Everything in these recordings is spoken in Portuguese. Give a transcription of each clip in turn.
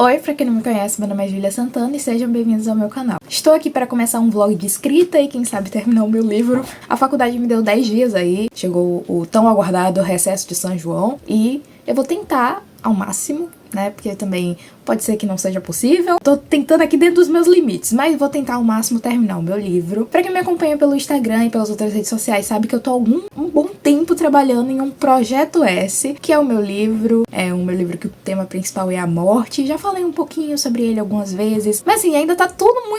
Oi, pra quem não me conhece, meu nome é Júlia Santana e sejam bem-vindos ao meu canal. Estou aqui para começar um vlog de escrita e quem sabe terminar o meu livro. A faculdade me deu 10 dias aí, chegou o tão aguardado recesso de São João e eu vou tentar ao máximo, né, porque também pode ser que não seja possível. Tô tentando aqui dentro dos meus limites, mas vou tentar ao máximo terminar o meu livro. Pra quem me acompanha pelo Instagram e pelas outras redes sociais, sabe que eu tô há um bom tempo trabalhando em um projeto S, que é o meu livro. É um meu livro que o tema principal é a morte. Já falei um pouquinho sobre ele algumas vezes, mas assim, ainda tá tudo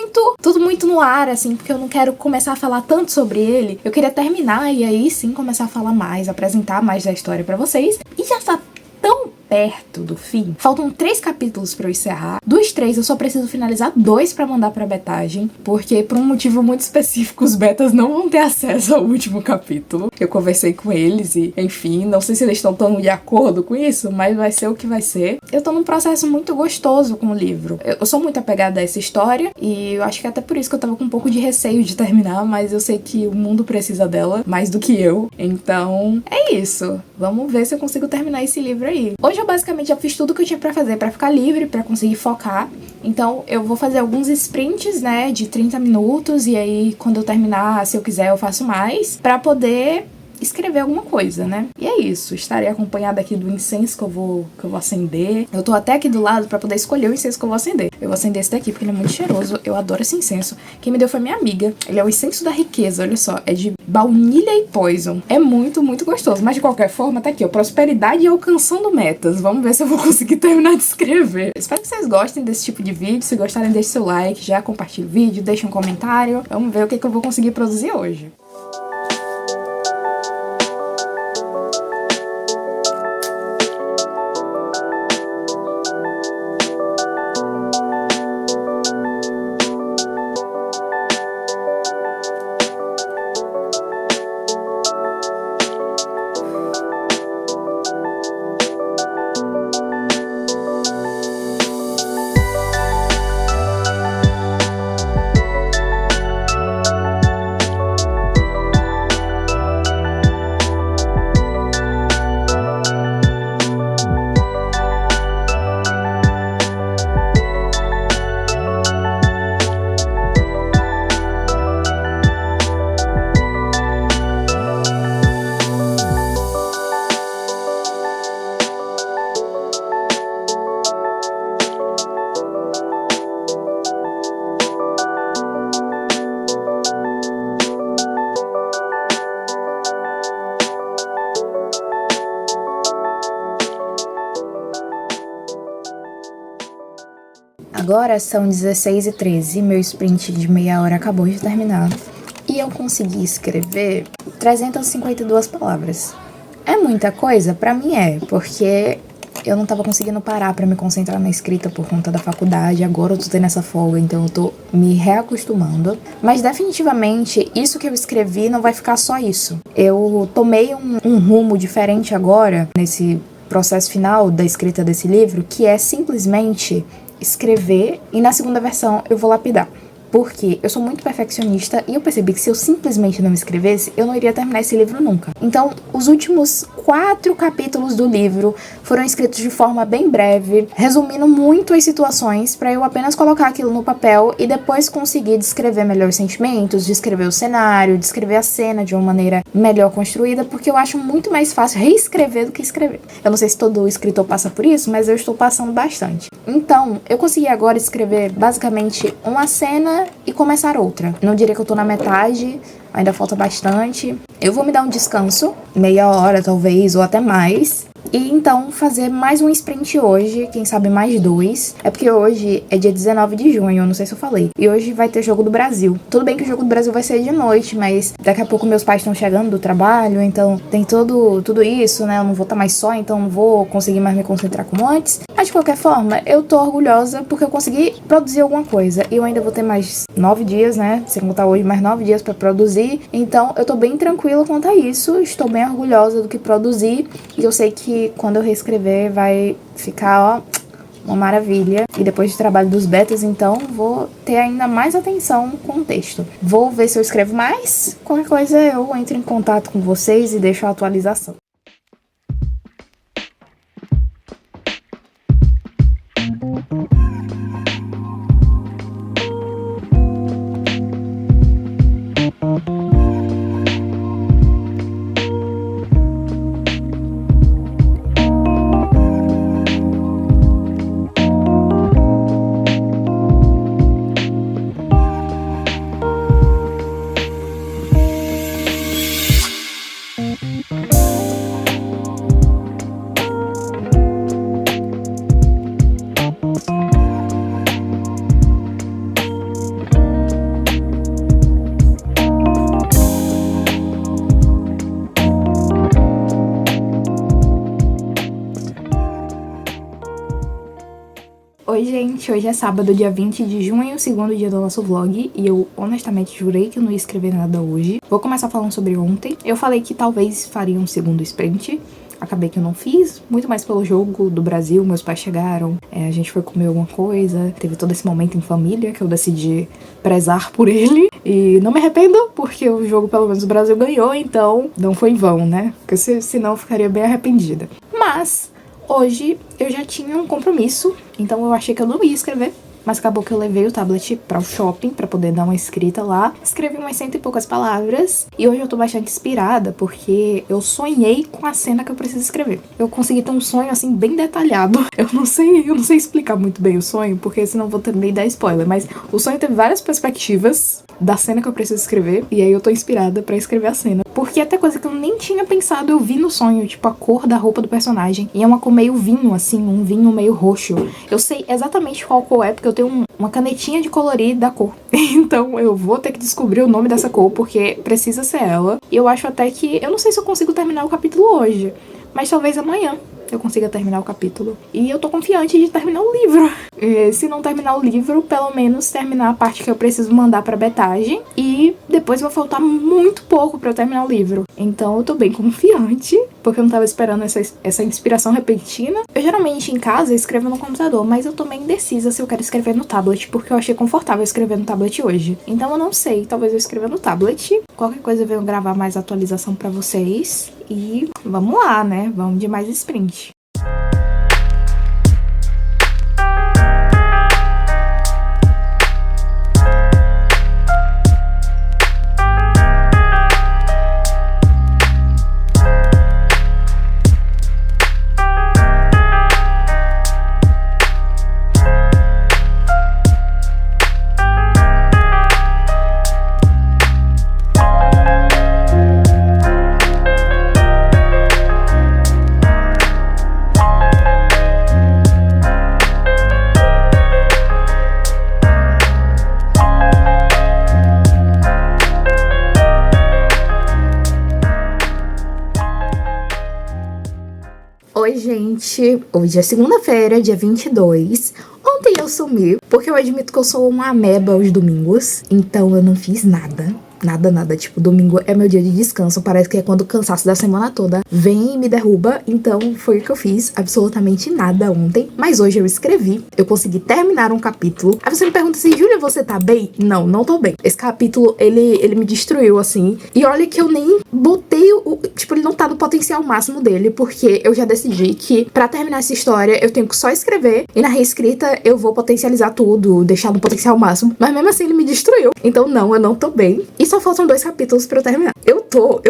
muito no ar, assim, porque eu não quero começar a falar tanto sobre ele. Eu queria terminar e aí sim começar a falar mais, apresentar mais da história pra vocês. E já tá tão perto do fim. Faltam 3 capítulos pra eu encerrar. Dos 3, eu só preciso finalizar 2 pra mandar pra betagem, porque por um motivo muito específico, os betas não vão ter acesso ao último capítulo. Eu conversei com eles e, enfim, não sei se eles estão tão de acordo com isso, mas vai ser o que vai ser. Eu tô num processo muito gostoso com o livro. Eu sou muito apegada a essa história e eu acho que até por isso que eu tava com um pouco de receio de terminar, mas eu sei que o mundo precisa dela mais do que eu. Então, é isso. Vamos ver se eu consigo terminar esse livro aí. Hoje eu basicamente já fiz tudo que eu tinha pra fazer pra ficar livre, pra conseguir focar. Então eu vou fazer alguns sprints, né, de 30 minutos e aí quando eu terminar, se eu quiser, eu faço mais pra poder escrever alguma coisa, né? E é isso, estarei acompanhada aqui do incenso que eu vou acender. Eu tô até aqui do lado pra poder escolher o incenso que eu vou acender. Eu vou acender esse daqui porque ele é muito cheiroso, eu adoro esse incenso. Quem me deu foi minha amiga. Ele é o incenso da riqueza, olha só, é de baunilha e poison. É muito gostoso, mas de qualquer forma tá aqui, ó, prosperidade e alcançando metas. Vamos ver se eu vou conseguir terminar de escrever. Espero que vocês gostem desse tipo de vídeo. Se gostarem, deixe seu like, já compartilhe o vídeo, deixe um comentário. Vamos ver o que eu vou conseguir produzir hoje. Agora são 16h13, meu sprint de meia hora acabou de terminar e eu consegui escrever 352 palavras. É muita coisa? Pra mim é, porque eu não tava conseguindo parar pra me concentrar na escrita por conta da faculdade, agora eu tô tendo essa folga, então eu tô me reacostumando. Mas definitivamente, isso que eu escrevi não vai ficar só isso. Eu tomei um rumo diferente agora, nesse processo final da escrita desse livro, que é simplesmente escrever e na segunda versão eu vou lapidar. Porque eu sou muito perfeccionista e eu percebi que se eu simplesmente não escrevesse, eu não iria terminar esse livro nunca. Então, os últimos 4 capítulos do livro foram escritos de forma bem breve, resumindo muito as situações para eu apenas colocar aquilo no papel e depois conseguir descrever melhor os sentimentos, descrever o cenário, descrever a cena de uma maneira melhor construída, porque eu acho muito mais fácil reescrever do que escrever. Eu não sei se todo escritor passa por isso, mas eu estou passando bastante. Então, eu consegui agora escrever basicamente uma cena e começar outra. Não diria que eu tô na metade, ainda falta bastante. Eu vou me dar um descanso, meia hora talvez, ou até mais. E então fazer mais um sprint hoje, quem sabe mais 2. É porque hoje é dia 19 de junho, eu não sei se eu falei. E hoje vai ter Jogo do Brasil. Tudo bem que o Jogo do Brasil vai ser de noite, mas daqui a pouco meus pais estão chegando do trabalho, então tem tudo isso, né? Eu não vou estar mais só, então não vou conseguir mais me concentrar como antes. Mas de qualquer forma, eu tô orgulhosa porque eu consegui produzir alguma coisa. E eu ainda vou ter mais 9 dias, né? Se contar hoje, mais 9 dias pra produzir. Então eu tô bem tranquila quanto a isso. Estou bem orgulhosa do que produzi. E eu sei que quando eu reescrever vai ficar, ó, uma maravilha. E depois do trabalho dos betas, então, vou ter ainda mais atenção com o texto. Vou ver se eu escrevo mais. Qualquer coisa eu entro em contato com vocês e deixo a atualização. Oi, gente, hoje é sábado, dia 20 de junho, segundo dia do nosso vlog, e eu honestamente jurei que eu não ia escrever nada hoje. Vou começar falando sobre ontem. Eu falei que talvez faria um segundo sprint, acabei que eu não fiz, muito mais pelo jogo do Brasil, meus pais chegaram, a gente foi comer alguma coisa, teve todo esse momento em família que eu decidi prezar por ele, e não me arrependo, porque o jogo pelo menos o Brasil ganhou, então não foi em vão, né? Porque senão eu ficaria bem arrependida. Mas hoje eu já tinha um compromisso, então eu achei que eu não ia escrever. Mas acabou que eu levei o tablet para o shopping para poder dar uma escrita lá. Escrevi umas 100 e poucas palavras. E hoje eu tô bastante inspirada porque eu sonhei com a cena que eu preciso escrever. Eu consegui ter um sonho assim bem detalhado. Eu não sei explicar muito bem o sonho, porque senão vou também dar spoiler. Mas o sonho teve várias perspectivas da cena que eu preciso escrever. E aí eu tô inspirada pra escrever a cena. Porque até coisa que eu nem tinha pensado, eu vi no sonho. Tipo, a cor da roupa do personagem. E é uma cor meio vinho, assim. Um vinho meio roxo. Eu sei exatamente qual cor é, porque eu tenho uma canetinha de colorir da cor. Então eu vou ter que descobrir o nome dessa cor, porque precisa ser ela. E eu acho até que... Eu não sei se eu consigo terminar o capítulo hoje. Mas talvez amanhã eu consiga terminar o capítulo. E eu tô confiante de terminar o livro. E se não terminar o livro, pelo menos terminar a parte que eu preciso mandar pra Betagem. E depois vai faltar muito pouco pra eu terminar o livro. Então eu tô bem confiante, porque eu não tava esperando essa inspiração repentina. Eu geralmente em casa escrevo no computador, mas eu tô meio indecisa se eu quero escrever no tablet, porque eu achei confortável escrever no tablet hoje. Então eu não sei, talvez eu escreva no tablet. Qualquer coisa eu venho gravar mais atualização pra vocês. E vamos lá, né? Vamos de mais sprint. Oi, gente. Hoje é segunda-feira, dia 22. Ontem eu sumi, porque eu admito que eu sou uma ameba aos domingos. Então eu não fiz nada. Nada. Tipo, domingo é meu dia de descanso. Parece que é quando o cansaço da semana toda vem e me derruba. Então foi o que eu fiz. Absolutamente nada ontem. Mas hoje eu escrevi. Eu consegui terminar um capítulo. Aí você me pergunta assim, Júlia, você tá bem? Não tô bem. Esse capítulo, ele me destruiu, assim. E olha que eu nem botei Tipo, ele não tá no potencial máximo dele. Porque eu já decidi que pra terminar essa história, eu tenho que só escrever. E na reescrita, eu vou potencializar tudo. Deixar no potencial máximo. Mas mesmo assim, ele me destruiu. Então não, eu não tô bem. E só faltam 2 capítulos pra eu terminar. Eu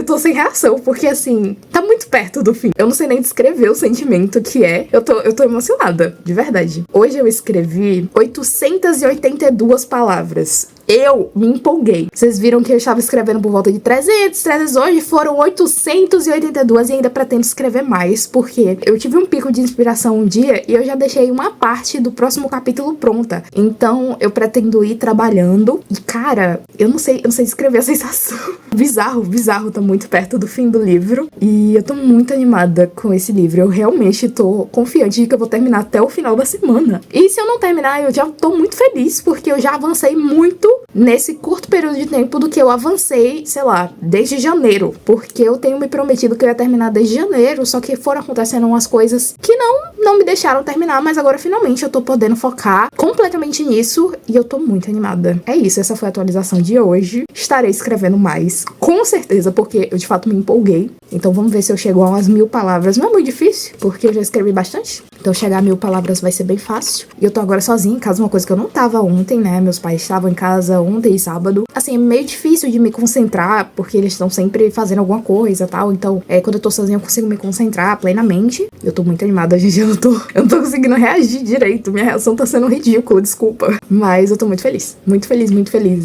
tô sem reação, porque assim, tá muito perto do fim. Eu não sei nem descrever o sentimento que é. Eu tô emocionada, de verdade. Hoje eu escrevi 882 palavras. Eu me empolguei. Vocês viram que eu estava escrevendo por volta de 300. Hoje foram 882 e ainda pretendo escrever mais, porque eu tive um pico de inspiração um dia e eu já deixei uma parte do próximo capítulo pronta. Então eu pretendo ir trabalhando. E cara, eu não sei descrever a sensação. Bizarro, tá muito perto do fim do livro. E eu tô muito animada com esse livro. Eu realmente tô confiante de que eu vou terminar até o final da semana. E se eu não terminar, eu já tô muito feliz, porque eu já avancei muito nesse curto período de tempo do que eu avancei, sei lá, desde janeiro. Porque eu tenho me prometido que eu ia terminar desde janeiro, só que foram acontecendo umas coisas que não me deixaram terminar, mas agora finalmente eu tô podendo focar completamente nisso e eu tô muito animada. É isso, essa foi a atualização de hoje. Estarei escrevendo mais, com certeza, porque eu de fato me empolguei. Então vamos ver se eu chego a umas 1000 palavras. Não é muito difícil, porque eu já escrevi bastante. Então chegar a 1000 palavras vai ser bem fácil. E eu tô agora sozinha em casa, uma coisa que eu não tava ontem, né? Meus pais estavam em casa ontem e sábado. Assim, é meio difícil de me concentrar, porque eles estão sempre fazendo alguma coisa e tal. Então, quando eu tô sozinha, eu consigo me concentrar plenamente. Eu tô muito animada, gente. Eu não tô conseguindo reagir direito. Minha reação tá sendo ridícula, desculpa. Mas eu tô muito feliz. Muito feliz.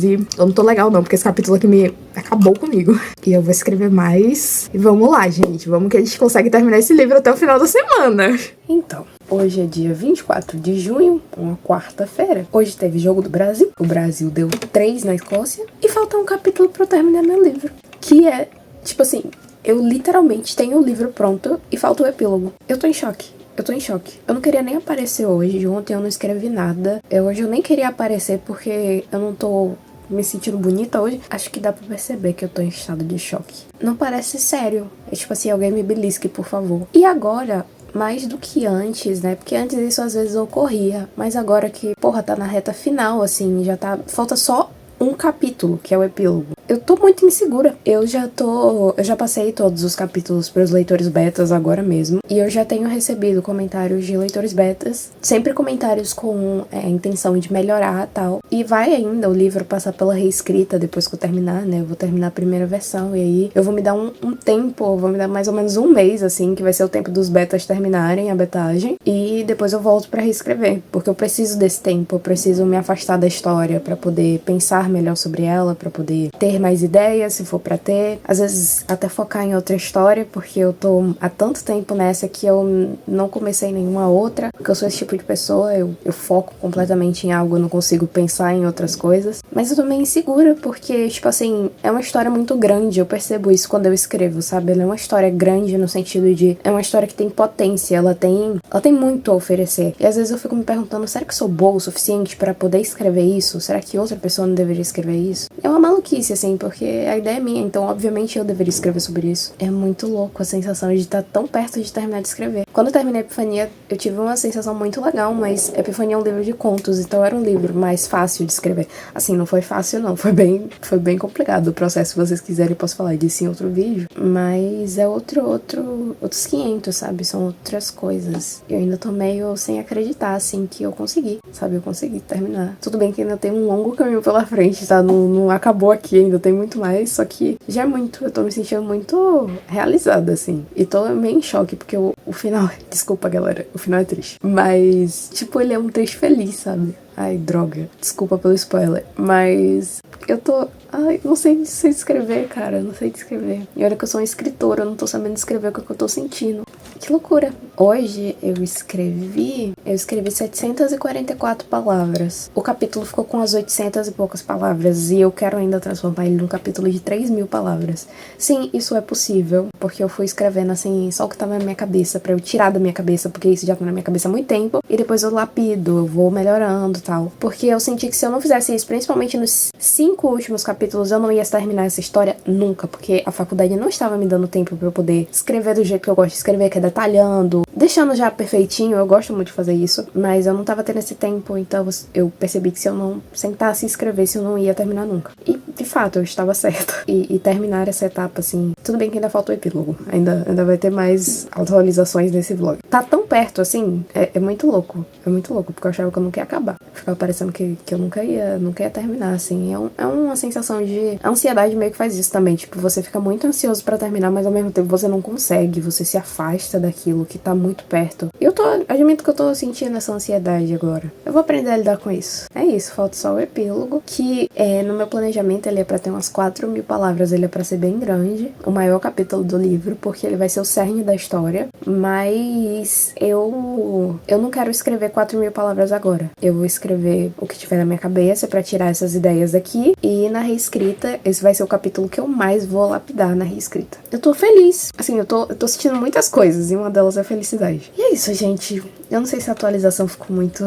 E eu não tô legal, não, porque esse capítulo aqui me acabou comigo. E eu vou escrever mais. E vamos lá, gente. Vamos que a gente consegue terminar esse livro até o final da semana. Então, hoje é dia 24 de junho, uma quarta-feira. Hoje teve jogo do Brasil. O Brasil deu 3 na Escócia. E falta um capítulo pra eu terminar meu livro. Que é, tipo assim, eu literalmente tenho o livro pronto e falta o epílogo. Eu tô em choque. Eu tô em choque. Eu não queria nem aparecer hoje. Ontem eu não escrevi nada. Hoje eu nem queria aparecer porque eu não tô me sentindo bonita hoje. Acho que dá pra perceber que eu tô em estado de choque. Não parece sério. É tipo assim, alguém me belisque, por favor. E agora, mais do que antes, né? Porque antes isso às vezes ocorria. Mas agora que, porra, tá na reta final, assim, já tá... Falta só um capítulo, que é o epílogo. Eu tô muito insegura. Eu já passei todos os capítulos pros leitores betas agora mesmo. E eu já tenho recebido comentários de leitores betas. Sempre comentários com a intenção de melhorar e tal. E vai ainda o livro passar pela reescrita depois que eu terminar, né? Eu vou terminar a primeira versão. E aí eu vou me dar um tempo. Vou me dar mais ou menos um mês, assim. Que vai ser o tempo dos betas terminarem a betagem. E depois eu volto pra reescrever. Porque eu preciso desse tempo. Eu preciso me afastar da história pra poder pensar melhor sobre ela. Pra poder ter mais ideias, se for pra ter. Às vezes até focar em outra história, porque eu tô há tanto tempo nessa que eu não comecei nenhuma outra, porque eu sou esse tipo de pessoa, eu foco completamente em algo, eu não consigo pensar em outras coisas. Mas eu tô meio insegura, porque, tipo assim, é uma história muito grande, eu percebo isso quando eu escrevo, sabe? Ela é uma história grande no sentido de, é uma história que tem potência, ela tem muito a oferecer. E às vezes eu fico me perguntando, será que eu sou boa o suficiente pra poder escrever isso? Será que outra pessoa não deveria escrever isso? É uma maluquice, assim, porque a ideia é minha, então obviamente eu deveria escrever sobre isso. É muito louco a sensação de estar tão perto de terminar de escrever. Quando eu terminei Epifania, eu tive uma sensação muito legal, mas Epifania é um livro de contos, então era um livro mais fácil de escrever. Assim, não foi fácil não, foi bem complicado o processo. Se vocês quiserem eu posso falar disso em outro vídeo, mas é outros 500, sabe? São outras coisas. Eu ainda tô meio sem acreditar, assim, que eu consegui, sabe? Eu consegui terminar. Tudo bem que ainda tem um longo caminho pela frente, tá? Não acabou aqui, ainda tem muito mais, só que já é muito, eu tô me sentindo muito realizada, assim. E tô meio em choque, porque o final, desculpa galera, o final é triste, mas, tipo, ele é um triste feliz, sabe? Ai, droga, desculpa pelo spoiler, mas eu tô... Ai, não sei descrever, cara, não sei descrever. E olha que eu sou uma escritora, eu não tô sabendo descrever o que eu tô sentindo. Que loucura. Hoje eu escrevi 744 palavras. O capítulo ficou com as 800 e poucas palavras e eu quero ainda transformar ele num capítulo de 3.000 palavras. Sim, isso é possível, porque eu fui escrevendo assim, só o que tava na minha cabeça, pra eu tirar da minha cabeça, porque isso já tá na minha cabeça há muito tempo, e depois eu lapido, eu vou melhorando e tal. Porque eu senti que se eu não fizesse isso, principalmente nos 5 últimos capítulos, eu não ia terminar essa história nunca, porque a faculdade não estava me dando tempo pra eu poder escrever do jeito que eu gosto de escrever, que é detalhando, deixando já perfeitinho. Eu gosto muito de fazer isso, mas eu não tava tendo esse tempo, então eu percebi que se eu não sentasse e escrevesse, eu não ia terminar nunca. E, de fato, eu estava certa. E terminar essa etapa, assim, tudo bem que ainda falta o epílogo, ainda vai ter mais atualizações nesse vlog. Tá tão perto, assim, é muito louco, porque eu achava que eu nunca ia acabar. Ficava parecendo que eu nunca ia terminar, assim. É uma sensação de... A ansiedade meio que faz isso também, tipo, você fica muito ansioso pra terminar, mas ao mesmo tempo você não consegue, você se afasta daquilo que tá muito perto. E admito que eu tô sentindo essa ansiedade agora. Eu vou aprender a lidar com isso. É isso, falta só o epílogo, que no meu planejamento ele é pra ter umas 4.000 palavras, ele é pra ser bem grande, o maior capítulo do livro, porque ele vai ser o cerne da história, mas eu não quero escrever 4.000 palavras agora. Eu vou escrever o que tiver na minha cabeça pra tirar essas ideias daqui, e na reescrita, esse vai ser o capítulo que eu mais vou lapidar na reescrita. Eu tô feliz, assim, eu tô sentindo muitas coisas, e uma delas é a felicidade. E é isso, gente. Eu não sei se a atualização ficou muito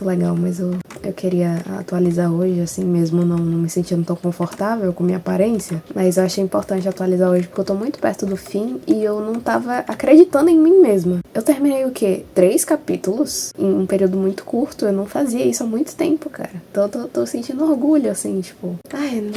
legal, mas eu queria atualizar hoje, assim mesmo, não me sentindo tão confortável com minha aparência, mas eu achei importante atualizar hoje porque eu tô muito perto do fim e eu não tava acreditando em mim mesma. Eu terminei o quê? 3 capítulos em um período muito curto, eu não fazia isso há muito tempo, cara. Então tô sentindo orgulho, assim, tipo... Ai,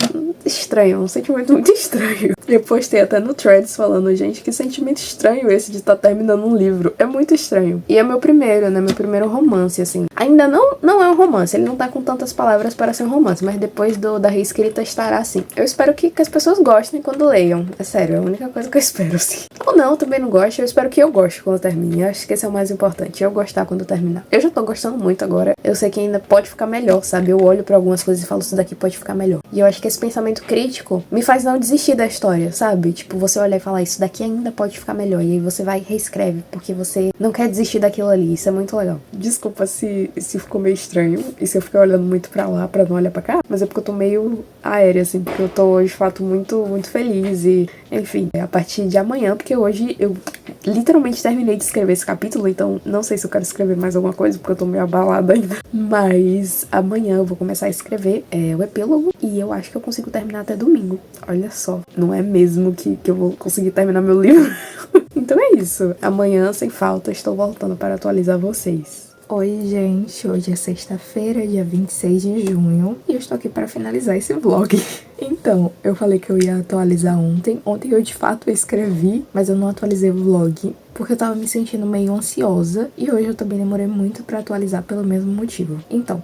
estranho, um sentimento muito estranho. Eu postei até no Threads falando, gente, que sentimento estranho esse de estar terminando um livro. É muito estranho. E é meu primeiro, né? Meu primeiro romance, assim. Ainda não é um romance, ele não tá com tantas palavras para ser um romance, mas depois da reescrita estará assim. Eu espero que as pessoas gostem quando leiam. É sério, é a única coisa que eu espero, assim. Ou não, também não gosto, eu espero que eu goste quando termine. Eu acho que esse é o mais importante, eu gostar quando terminar. Eu já tô gostando muito agora, eu sei que ainda pode ficar melhor, sabe? Eu olho pra algumas coisas e falo, isso daqui pode ficar melhor. E eu acho que esse pensamento crítico me faz não desistir da história, sabe? Tipo, você olhar e falar, isso daqui ainda pode ficar melhor. E aí você vai e reescreve, porque você não quer desistir daquilo ali. Isso é muito legal. Desculpa se se ficou meio estranho e se eu ficar olhando muito pra lá pra não olhar pra cá, mas é porque eu tô meio aérea, assim, porque eu tô de fato muito, muito feliz e, enfim, a partir de amanhã, porque hoje eu literalmente terminei de escrever esse capítulo, então não sei se eu quero escrever mais alguma coisa, porque eu tô meio abalada ainda, mas amanhã eu vou começar a escrever o epílogo e eu acho que eu consigo terminar até domingo. Olha só, não é mesmo que eu vou conseguir terminar meu livro? Então é isso. Amanhã, sem falta, estou voltando para atualizar vocês. Oi, gente. Hoje é sexta-feira, dia 26 de junho, e eu estou aqui para finalizar esse vlog. Então, eu falei que eu ia atualizar ontem. Ontem eu, de fato, escrevi, mas eu não atualizei o vlog, porque eu tava me sentindo meio ansiosa, e hoje eu também demorei muito para atualizar pelo mesmo motivo. Então,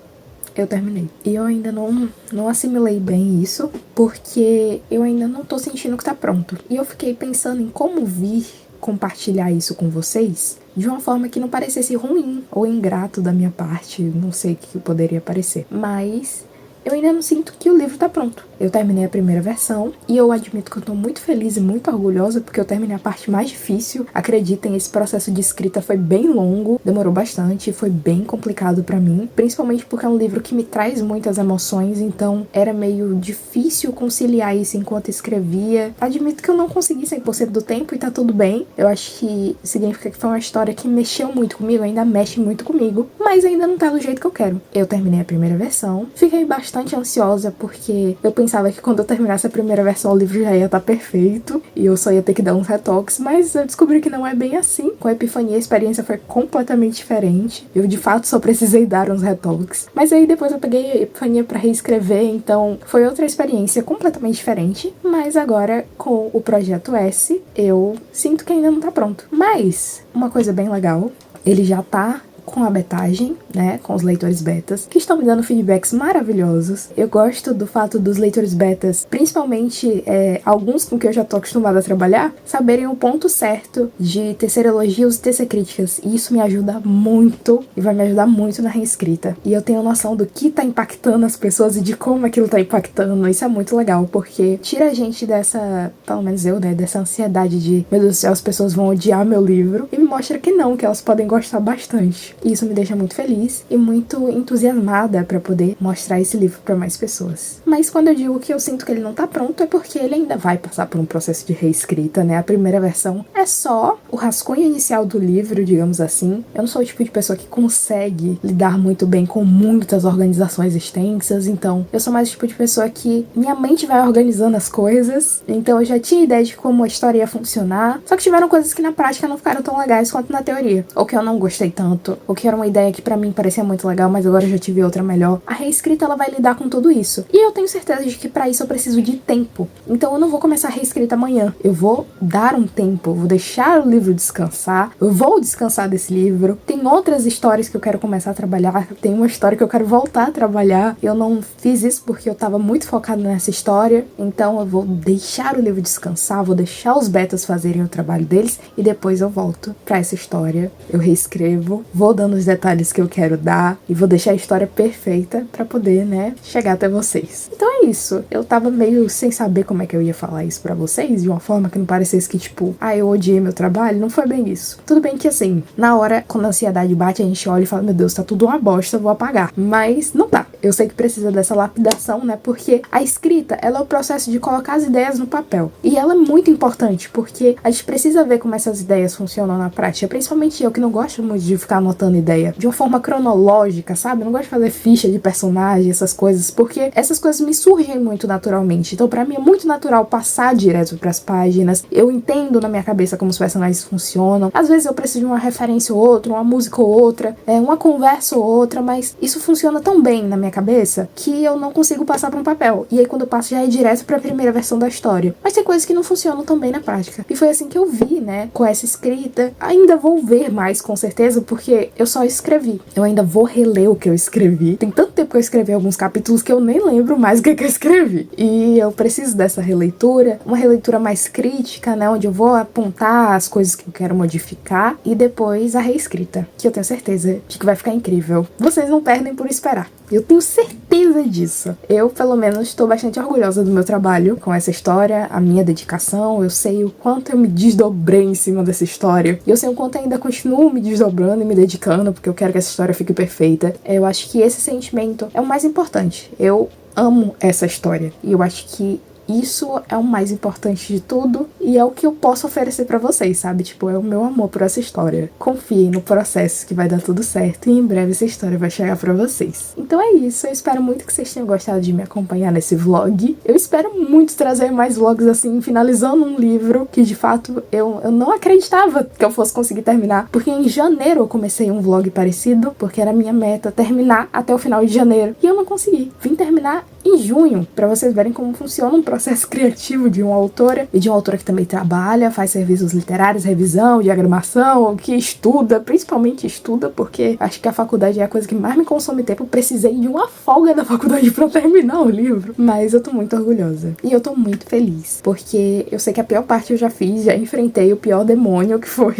eu terminei. E eu ainda não assimilei bem isso, porque eu ainda não tô sentindo que tá pronto. E eu fiquei pensando em como vir compartilhar isso com vocês de uma forma que não parecesse ruim ou ingrato da minha parte, não sei o que poderia parecer. Mas eu ainda não sinto que o livro tá pronto. Eu terminei a primeira versão e eu admito que eu tô muito feliz e muito orgulhosa porque eu terminei a parte mais difícil. Acreditem, esse processo de escrita foi bem longo, demorou bastante, foi bem complicado pra mim, principalmente porque é um livro que me traz muitas emoções, então era meio difícil conciliar isso enquanto escrevia. Admito que eu não consegui 100% do tempo e tá tudo bem. Eu acho que significa que foi uma história que mexeu muito comigo, ainda mexe muito comigo, mas ainda não tá do jeito que eu quero. Eu terminei a primeira versão, fiquei bastante ansiosa porque eu pensava que quando eu terminasse a primeira versão o livro já ia estar perfeito e eu só ia ter que dar uns retoques, mas eu descobri que não é bem assim. Com a Epifania a experiência foi completamente diferente. Eu de fato só precisei dar uns retoques. Mas aí depois eu peguei a Epifania pra reescrever, então foi outra experiência completamente diferente. Mas agora com o Projeto S eu sinto que ainda não tá pronto. Mas uma coisa bem legal, ele já tá com a betagem, né, com os leitores betas, que estão me dando feedbacks maravilhosos. Eu gosto do fato dos leitores betas, principalmente alguns com que eu já tô acostumada a trabalhar, saberem o ponto certo de tecer elogios e tecer críticas. E isso me ajuda muito e vai me ajudar muito na reescrita. E eu tenho noção do que tá impactando as pessoas e de como aquilo tá impactando. Isso é muito legal, porque tira a gente dessa, pelo menos eu, né, dessa ansiedade de, meu Deus do céu, as pessoas vão odiar meu livro, e me mostra que não, que elas podem gostar bastante. E isso me deixa muito feliz e muito entusiasmada pra poder mostrar esse livro pra mais pessoas. Mas quando eu digo que eu sinto que ele não tá pronto, é porque ele ainda vai passar por um processo de reescrita, né? A primeira versão é só o rascunho inicial do livro, digamos assim. Eu não sou o tipo de pessoa que consegue lidar muito bem com muitas organizações extensas, então eu sou mais o tipo de pessoa que minha mente vai organizando as coisas, então eu já tinha ideia de como a história ia funcionar, só que tiveram coisas que na prática não ficaram tão legais quanto na teoria, ou que eu não gostei tanto, ou que era uma ideia que pra mim parecia muito legal, mas agora eu já tive outra melhor. A reescrita, ela vai lidar com tudo isso. E eu tenho certeza de que pra isso eu preciso de tempo. Então eu não vou começar a reescrita amanhã. Eu vou dar um tempo, vou deixar o livro descansar, eu vou descansar desse livro. Tem outras histórias que eu quero começar a trabalhar, tem uma história que eu quero voltar a trabalhar. Eu não fiz isso porque eu tava muito focada nessa história, então eu vou deixar o livro descansar, vou deixar os betas fazerem o trabalho deles e depois eu volto pra essa história. Eu reescrevo, vou dando os detalhes que eu quero dar e vou deixar a história perfeita pra poder, né, chegar até vocês. Então é isso. Eu tava meio sem saber como é que eu ia falar isso pra vocês, de uma forma que não parecesse que, tipo, eu odiei meu trabalho. Não foi bem isso. Tudo bem que, assim, na hora, quando a ansiedade bate, a gente olha e fala, meu Deus, tá tudo uma bosta, vou apagar. Mas não tá. Eu sei que precisa dessa lapidação, né, porque a escrita, ela é o processo de colocar as ideias no papel. E ela é muito importante, porque a gente precisa ver como essas ideias funcionam na prática, principalmente eu que não gosto muito de ficar anotando ideia de uma forma cronológica, sabe? Eu não gosto de fazer ficha de personagem, essas coisas, porque essas coisas me surgem muito naturalmente. Então, pra mim é muito natural passar direto pras páginas. Eu entendo na minha cabeça como os personagens funcionam. Às vezes eu preciso de uma referência ou outra, uma música ou outra, uma conversa ou outra, mas isso funciona tão bem na minha cabeça que eu não consigo passar pra um papel. E aí, quando eu passo, já é direto pra primeira versão da história. Mas tem coisas que não funcionam tão bem na prática. E foi assim que eu vi, né, com essa escrita. Ainda vou ver mais, com certeza, porque eu só escrevi. Eu ainda vou reler o que eu escrevi. Tem tanto tempo que eu escrevi alguns capítulos que eu nem lembro mais o que eu escrevi. E eu preciso dessa releitura, uma releitura mais crítica, né, onde eu vou apontar as coisas que eu quero modificar e depois a reescrita, que eu tenho certeza de que vai ficar incrível. Vocês não perdem por esperar. Eu tenho tenho certeza disso. Eu, pelo menos, estou bastante orgulhosa do meu trabalho com essa história, a minha dedicação. Eu sei o quanto eu me desdobrei em cima dessa história. E eu sei o quanto ainda continuo me desdobrando e me dedicando, porque eu quero que essa história fique perfeita. Eu acho que esse sentimento é o mais importante. Eu amo essa história. E eu acho que isso é o mais importante de tudo e é o que eu posso oferecer pra vocês, sabe? Tipo, é o meu amor por essa história. Confiem no processo que vai dar tudo certo e em breve essa história vai chegar pra vocês. Então é isso, eu espero muito que vocês tenham gostado de me acompanhar nesse vlog. Eu espero muito trazer mais vlogs assim, finalizando um livro que de fato eu não acreditava que eu fosse conseguir terminar, porque em janeiro eu comecei um vlog parecido, porque era minha meta terminar até o final de janeiro e eu não consegui. Vim terminar em junho, pra vocês verem como funciona um processo criativo de uma autora, e de uma autora que também trabalha, faz serviços literários, revisão, diagramação, que estuda, principalmente estuda, porque acho que a faculdade é a coisa que mais me consome tempo. Eu precisei de uma folga da faculdade pra terminar o livro, mas eu tô muito orgulhosa. E eu tô muito feliz, porque eu sei que a pior parte eu já fiz, já enfrentei o pior demônio, que foi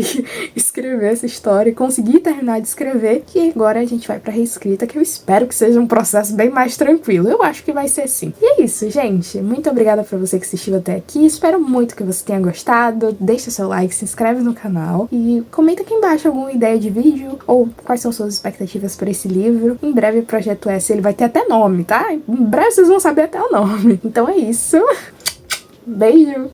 escrever essa história e conseguir terminar de escrever, e agora a gente vai pra reescrita, que eu espero que seja um processo bem mais tranquilo. Eu acho que vai ser sim. E é isso, gente. Muito obrigada pra você que assistiu até aqui. Espero muito que você tenha gostado. Deixa seu like, se inscreve no canal e comenta aqui embaixo alguma ideia de vídeo ou quais são suas expectativas para esse livro. Em breve o Projeto S ele vai ter até nome, tá? Em breve vocês vão saber até o nome. Então é isso. Beijo!